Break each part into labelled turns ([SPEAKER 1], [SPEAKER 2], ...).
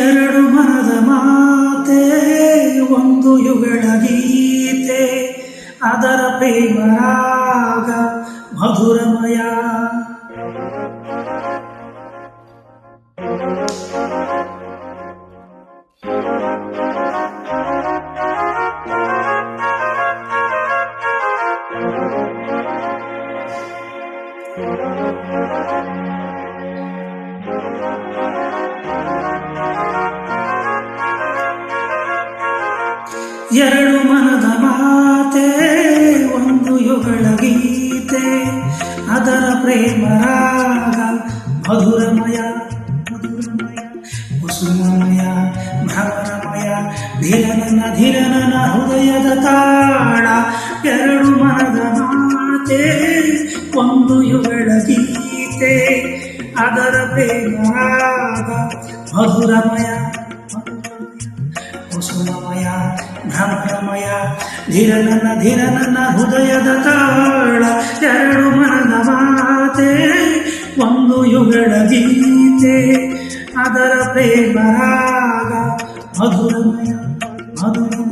[SPEAKER 1] ಎರಡು ಮನದ ಮಾತೆ ಒಂದು ಯುಗಳ ಗೀತೆ, ಅದರ ಪ್ರೇಮರಾಗ ಮಧುರಮಯ. ಎರಡು ಮನದ ಮಾತೆ ಒಂದು ಯುಗಳ ಗೀತೆ, ಅದರ ಪ್ರೇಮರಾಗ ಮಧುರಮಯ ಮಧುರಮಯ ಕುಸುಮಮಯ ಭ್ರಮರಮಯ ಧಿರನನ ಹೃದಯದ ತಾಳ. ಎರಡು ಮನದ ಮಾತೆ ಒಂದು ಯುಗಳ ಗೀತೆ, ಅದರ ಪ್ರೇಮರಾಗ ಮಧುರಮಯ ಕುಸುಮಮಯ ಭ್ರಮರಮಯ ಧಿರನನ ಹೃದಯದ ತಾಳ. ಎರಡು ಮನದ ಮಾತೆ ಒಂದು ಯುಗಳ ಗೀತೆ, ಅದರ ಪ್ರೇಮರಾಗ ಮಧುರಮಯ ಮಧುರಮಯ.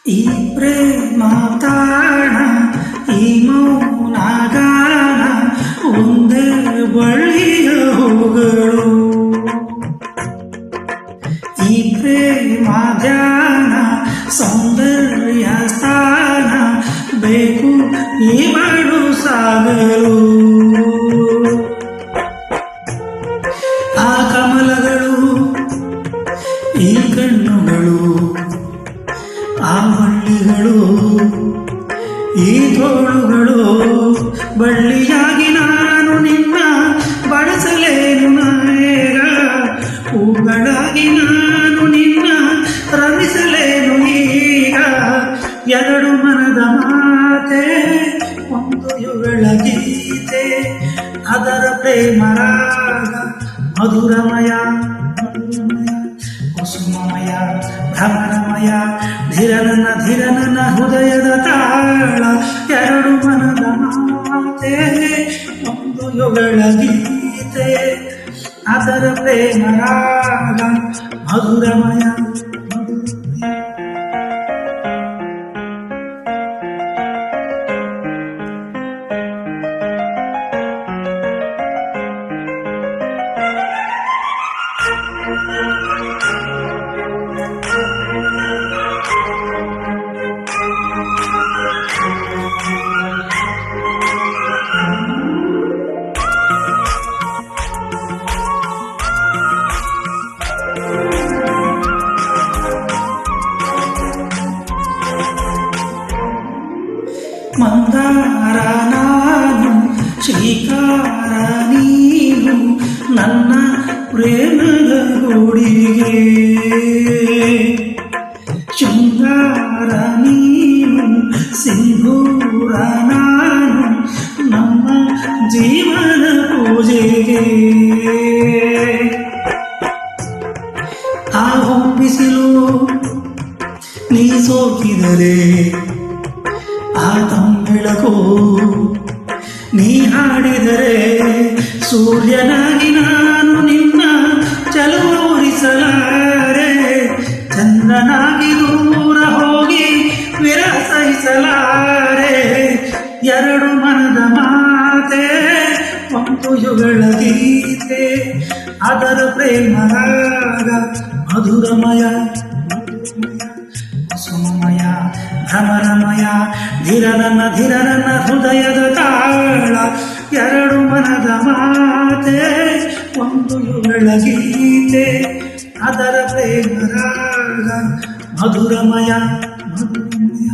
[SPEAKER 1] ಈ ಪ್ರೇಮ ತಾಣ, ಈ ಮೌನ ಗಾನ, ಒಂದೇ ಬಳ್ಳಿಯ ಹೂಗಳು. ಈ ಪ್ರೇಮ ಧ್ಯಾನ, ಸೌಂದರ್ಯ ಸ್ಥಾನ, ಬೇಕು ಈ ಬಡು ಸಾಗಲು. ಆ ಕಮಲಗಳು, ಈ ಕಣ್ಣುಗಳು, ಆ ಬಳ್ಳಿಗಳು, ಈ ತೋಳುಗಳು, ಬಳ್ಳಿಯಾಗಿ ನಾನು ನಿನ್ನ ಬಳಸಲೇನು ನಾಯಗ, ಹೂಗಳಾಗಿ ನಾನು ನಿನ್ನ ರಮಿಸಲೇನು ಈಗ. ಎರಡು ಮನದ ಮಾತೆ ಒಂದು ಯುಗಳ ಗೀತೆ, ಅದರ ಪ್ರೇಮರಾಗ ಮಧುರಮಯ ಮಧುರಮಯ ಕುಸುಮಮಯ ಭ್ರಮರಮಯ ಧಿರನನ ಹೃದಯದ ತಾಳ. ಎರಡು ಮನದ ಮಾತೆ ಒಂದು ಯುಗಳ ಗೀತೆ, ಅದರ ಪ್ರೇಮರಾಗ ಮಧುರಮಯ ಮಧುರಮಯ. ಮಂದಾರ ನಾನು, ಶ್ರೀಕಾರ ನೀನು, ನನ್ನ ಪ್ರೇಮದ ಗುಡಿಗೆ. ಶೃಂಗಾರ ನೀನು, ಸಿಂಧೂರ ನಾನು, ನಮ್ಮ ಜೀವನ ಪೂಜೆಗೆ. ಆ ಹೊಂಬಿಸಿಲು ನೀ ಸೋಕಿದರೆ, ಆ ತಂಬೆಳಕು ನೀ ಹಾಡಿದರೆ, ಸೂರ್ಯನಾಗಿ ನಾನು ನಿನ್ನ ಚಲುವ ಉರಿಸಲಾರೆ, ಚಂದ್ರನಾಗಿ ದೂರ ಹೋಗಿ ವಿರಹ ಸಹಿಸಲಾರೆ. ಎರಡು ಮನದ ಮಾತೆ ಒಂದು ಯುಗಳ ಗೀತೆ, ಅದರ ಪ್ರೇಮರಾಗ ಮಧುರಮಯ ಕುಸುಮಮಯ ಭ್ರಮರಮಯ ಧಿರನನ ಹೃದಯದ ತಾಳ. ಎರಡು ಮನದ ಮಾತೆ ಒಂದು ಯುಗಳ ಗೀತೆ, ಅದರ ಪ್ರೇಮರಾಗ ಮಧುರಮಯ ಮಧುರಮಯ.